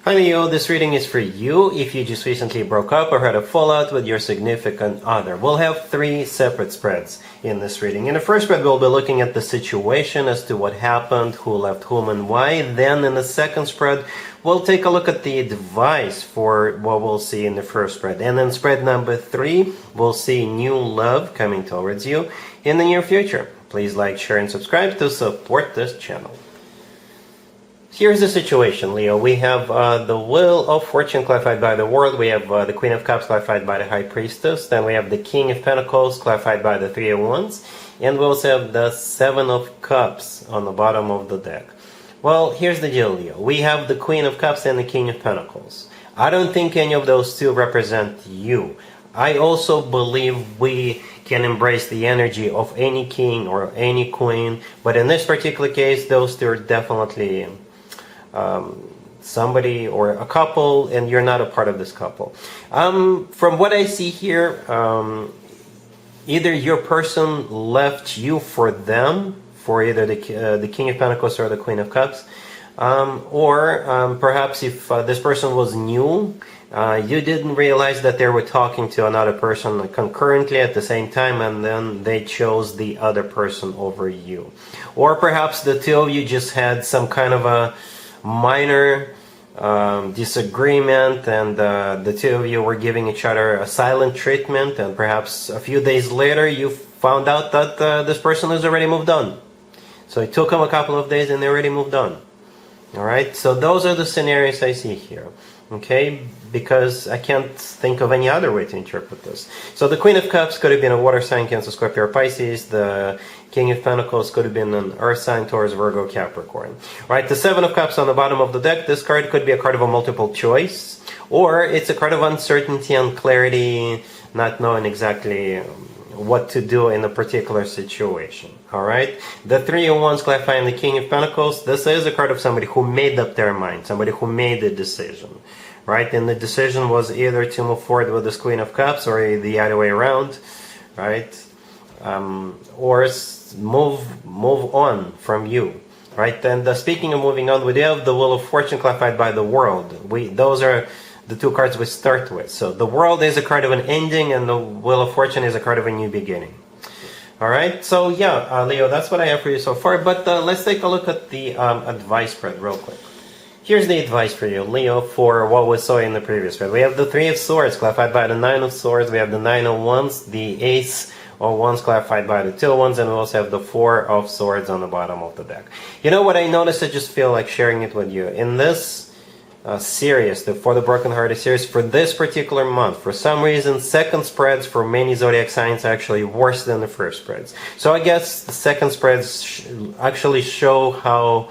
Hi Leo, this reading is for you if you just recently broke up or had a fallout with your significant other. We'll have 3 separate spreads in this reading. In the first spread, we'll be looking at the situation as to what happened, who left whom and why. Then in the second spread, we'll take a look at the advice for what we'll see in the first spread. And in spread number 3, we'll see new love coming towards you in the near future. Please like, share, and subscribe to support this channel. Here's the situation, Leo. We have the Wheel of Fortune clarified by the World. We have the Queen of Cups clarified by the High Priestess. Then we have the King of Pentacles clarified by the Three of Wands. And we also have the Seven of Cups on the bottom of the deck. Well, here's the deal, Leo. We have the Queen of Cups and the King of Pentacles. I don't think any of those two represent you. I also believe we can embrace the energy of any king or any queen. But in this particular case, those two are definitely somebody or a couple, and you're not a part of this couple. From what I see here, either your person left you for them, for either the King of Pentacles or the Queen of Cups, or perhaps if this person was new, you didn't realize that they were talking to another person concurrently at the same time, and then they chose the other person over you. Or perhaps the two of you just had some kind of a minor disagreement, and the two of you were giving each other a silent treatment, and perhaps a few days later you found out that this person has already moved on. So it took them a couple of days and they already moved on. Alright, so those are the scenarios I see here. Okay, because I can't think of any other way to interpret this. So the Queen of Cups could have been a water sign, Cancer, Scorpio, or Pisces. The King of Pentacles could have been an earth sign, Taurus, Virgo, Capricorn. Right, the Seven of Cups on the bottom of the deck. This card could be a card of a multiple choice, or it's a card of uncertainty and clarity, not knowing exactly what to do in a particular situation. Alright, the Three of Wands clarifying the King of Pentacles. This is a card of somebody who made up their mind, somebody who made a decision. Right, and the decision was either to move forward with this Queen of Cups or the other way around, right? Or move on from you, right? And speaking of moving on, we do have the Wheel of Fortune clarified by the World. Those are the two cards we start with. So the World is a card of an ending, and the Wheel of Fortune is a card of a new beginning. All right, so yeah, Leo, that's what I have for you so far. But let's take a look at the advice spread real quick. Here's the advice for you, Leo, for what we saw in the previous spread. We have the Three of Swords clarified by the Nine of Swords. We have the Nine of Wands, the Ace of Wands clarified by the Two of Wands, and we also have the Four of Swords on the bottom of the deck. You know what I noticed? I just feel like sharing it with you. In this series, the For the Broken Hearted series, for this particular month, for some reason, second spreads for many zodiac signs are actually worse than the first spreads. So I guess the second spreads actually show how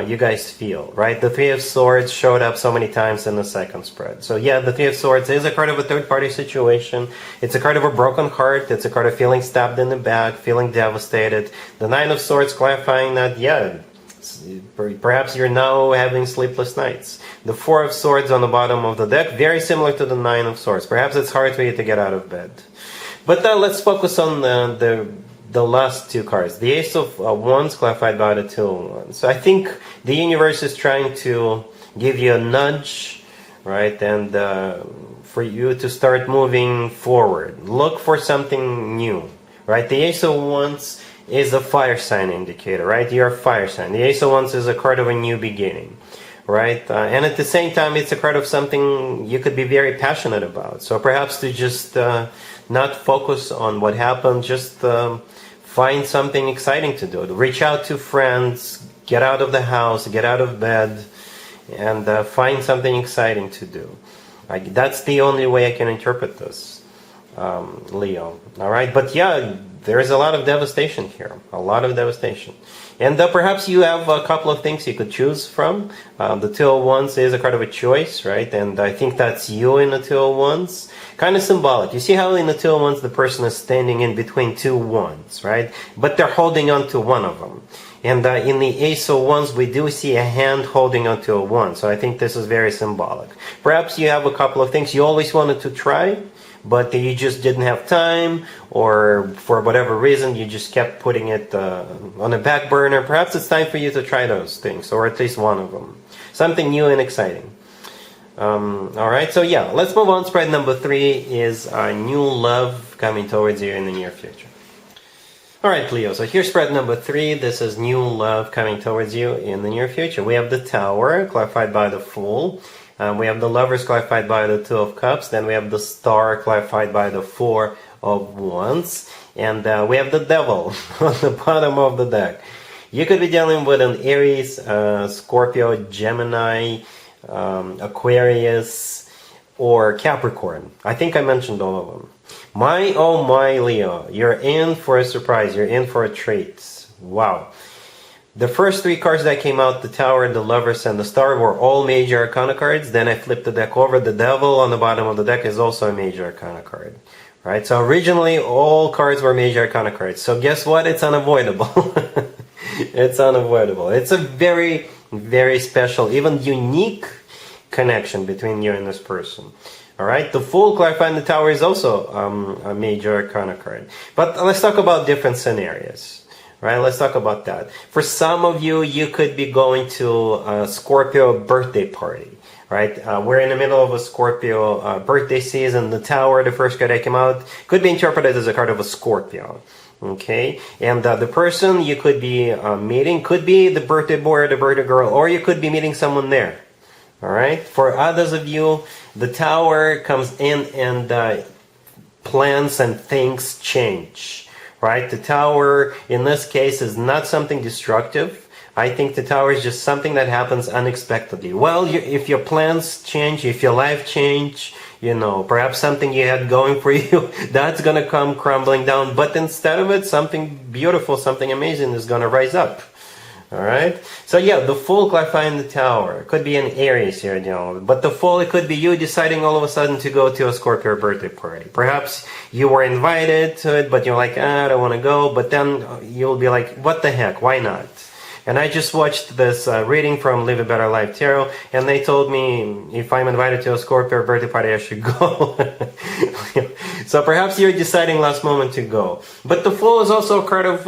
you guys feel, right? The Three of Swords showed up so many times in the second spread. So yeah, the Three of Swords is a card of a third-party situation. It's a card of a broken heart. It's a card of feeling stabbed in the back, feeling devastated. The Nine of Swords clarifying that, yeah, perhaps you're now having sleepless nights. The Four of Swords on the bottom of the deck, very similar to the Nine of Swords. Perhaps it's hard for you to get out of bed. But let's focus on the last two cards. The Ace of Wands clarified by the Two of Wands. So I think the universe is trying to give you a nudge, right? And for you to start moving forward. Look for something new, right? The Ace of Wands is a fire sign indicator, right? You're a fire sign. The Ace of Wands is a card of a new beginning, right? And at the same time, it's a card of something you could be very passionate about. So perhaps to just not focus on what happened, just find something exciting to do. Reach out to friends, get out of the house, get out of bed, and find something exciting to do. That's the only way I can interpret this, Leo. All right, but yeah, there's a lot of devastation here, a lot of devastation. And perhaps you have a couple of things you could choose from. The Two of Wands is a card of a choice, right? And I think that's you in the Two of Wands. Kind of symbolic. You see how in the Two of Wands the person is standing in between two wands, right? But they're holding on to one of them. And in the Ace of Wands, we do see a hand holding onto a wand. So I think this is very symbolic. Perhaps you have a couple of things you always wanted to try, but you just didn't have time, or for whatever reason you just kept putting it on a back burner. Perhaps it's time for you to try those things, or at least one of them. Something new and exciting. All right, so yeah, let's move on. Spread number 3 is new love coming towards you in the near future. All right, Leo, so here's spread number 3. This is new love coming towards you in the near future. We have the Tower, clarified by the Fool. We have the Lovers, clarified by the Two of Cups. Then we have the Star, clarified by the Four of Wands. And we have the Devil on the bottom of the deck. You could be dealing with an Aries, Scorpio, Gemini, Aquarius, or Capricorn. I think I mentioned all of them. My, oh my, Leo, you're in for a surprise. You're in for a treat. Wow. The first 3 cards that came out, the Tower, the Lovers, and the Star, were all major arcana cards. Then I flipped the deck over. The Devil on the bottom of the deck is also a major arcana card. Right? So originally, all cards were major arcana cards. So guess what? It's unavoidable. It's unavoidable. It's a very, very special, even unique connection between you and this person. All right, the Fool, clarifying the Tower, is also a major arcana card. But let's talk about different scenarios. Right, let's talk about that. For some of you, you could be going to a Scorpio birthday party. Right, we're in the middle of a Scorpio birthday season. The Tower, the first card that came out, could be interpreted as a card of a Scorpio. Okay, and the person you could be meeting could be the birthday boy or the birthday girl, or you could be meeting someone there. All right, for others of you, the Tower comes in and plans and things change. Right, the Tower in this case is not something destructive. I think the Tower is just something that happens unexpectedly. Well, if your plans change, if your life change, you know, perhaps something you had going for you, that's going to come crumbling down. But instead of it, something beautiful, something amazing is going to rise up. All right. So yeah, the Fool, clarifying the Tower. It could be an Aries here, you know. But the Fool, it could be you deciding all of a sudden to go to a Scorpio birthday party. Perhaps you were invited to it, but you're like, I don't want to go. But then you'll be like, what the heck? Why not? And I just watched this reading from Live a Better Life Tarot, and they told me if I'm invited to a Scorpio birthday party, I should go. So perhaps you're deciding last moment to go. But the Fool is also a card of,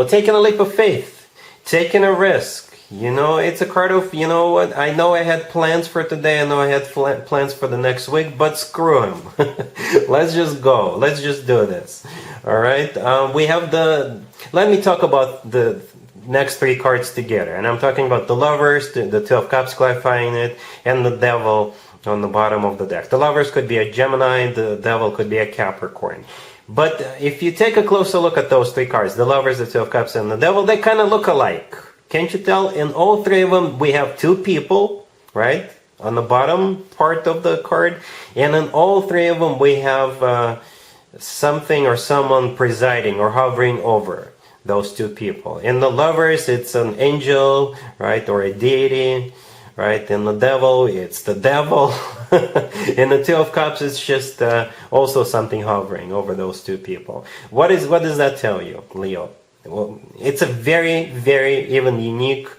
taking a leap of faith. Taking a risk, it's a card of, you know what, I know I had plans for today, I know I had plans for the next week, but screw them. Let's just go. Let's just do this. All right. We have let me talk about the next 3 cards together. And I'm talking about the Lovers, the Two of Cups, clarifying it, and the Devil on the bottom of the deck. The Lovers could be a Gemini, the Devil could be a Capricorn. But if you take a closer look at those 3 cards, the Lovers, the Two of Cups, and the Devil, they kind of look alike. Can't you tell? In all 3 of them, we have 2 people, right? On the bottom part of the card. And in all 3 of them, we have something or someone presiding or hovering over those 2 people. In the Lovers, it's an angel, right? Or a deity, right? In the Devil, it's the devil. In the Two of Cups, it's just also something hovering over those 2 people. What does that tell you, Leo? Well, it's a very, very even unique,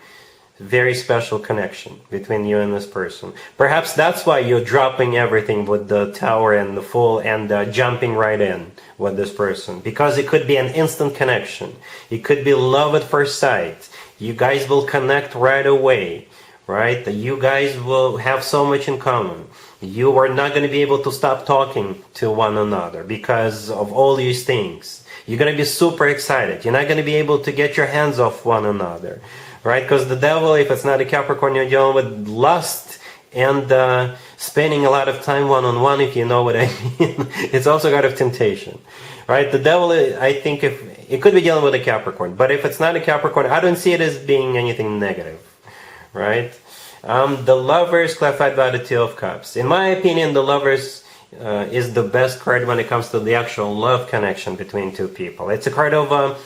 very special connection between you and this person. Perhaps that's why you're dropping everything with the Tower and the Fool and jumping right in with this person. Because it could be an instant connection. It could be love at first sight. You guys will connect right away. Right? You guys will have so much in common. You are not going to be able to stop talking to one another because of all these things. You're going to be super excited. You're not going to be able to get your hands off one another. Right? Because the Devil, if it's not a Capricorn, you're dealing with lust and spending a lot of time one-on-one, if you know what I mean. It's also got of temptation. Right? The Devil, I think, if it could be dealing with a Capricorn. But if it's not a Capricorn, I don't see it as being anything negative. Right? The Lovers, clarified by the Two of Cups. In my opinion, the Lovers is the best card when it comes to the actual love connection between 2 people. It's a card of a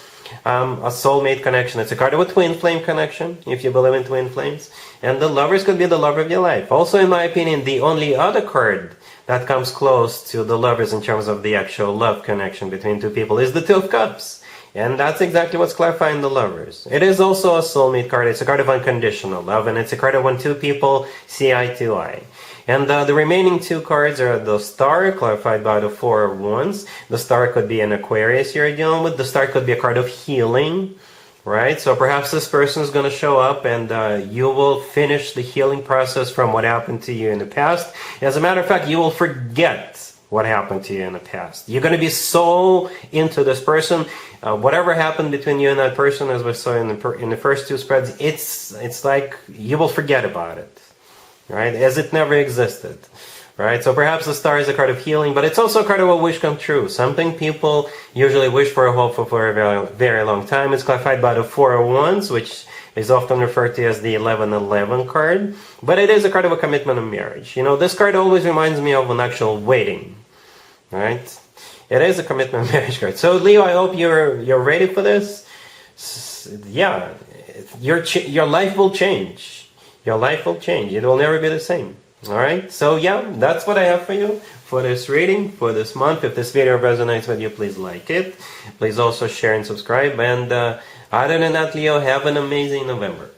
soulmate connection. It's a card of a twin flame connection, if you believe in twin flames. And the Lovers could be the love of your life. Also, in my opinion, the only other card that comes close to the Lovers in terms of the actual love connection between 2 people is the Two of Cups. And that's exactly what's clarifying the Lovers. It is also a soulmate card. It's a card of unconditional love, and it's a card of when 2 people see eye to eye. And the remaining 2 cards are the Star, clarified by the Four of Wands. The Star could be an Aquarius you're dealing with. The Star could be a card of healing. right? So perhaps this person is going to show up and you will finish the healing process from what happened to you in the past. As a matter of fact, you will forget what happened to you in the past. You're going to be so into this person. Whatever happened between you and that person, as we saw in the first two spreads, it's like you will forget about it, right? As it never existed. Right, so perhaps the star is a card of healing, but it's also a card of a wish come true. Something people usually wish for or hope for a very, very long time. It's clarified by the Four of Wands, which is often referred to as the 1111 card. But it is a card of a commitment of marriage. You know, this card always reminds me of an actual wedding. Right? It is a commitment marriage card. So Leo, I hope you're ready for this. Yeah, your life will change. Your life will change. It will never be the same. Alright, so yeah, that's what I have for you for this reading, for this month. If this video resonates with you, please like it. Please also share and subscribe. And other than that, Leo, have an amazing November.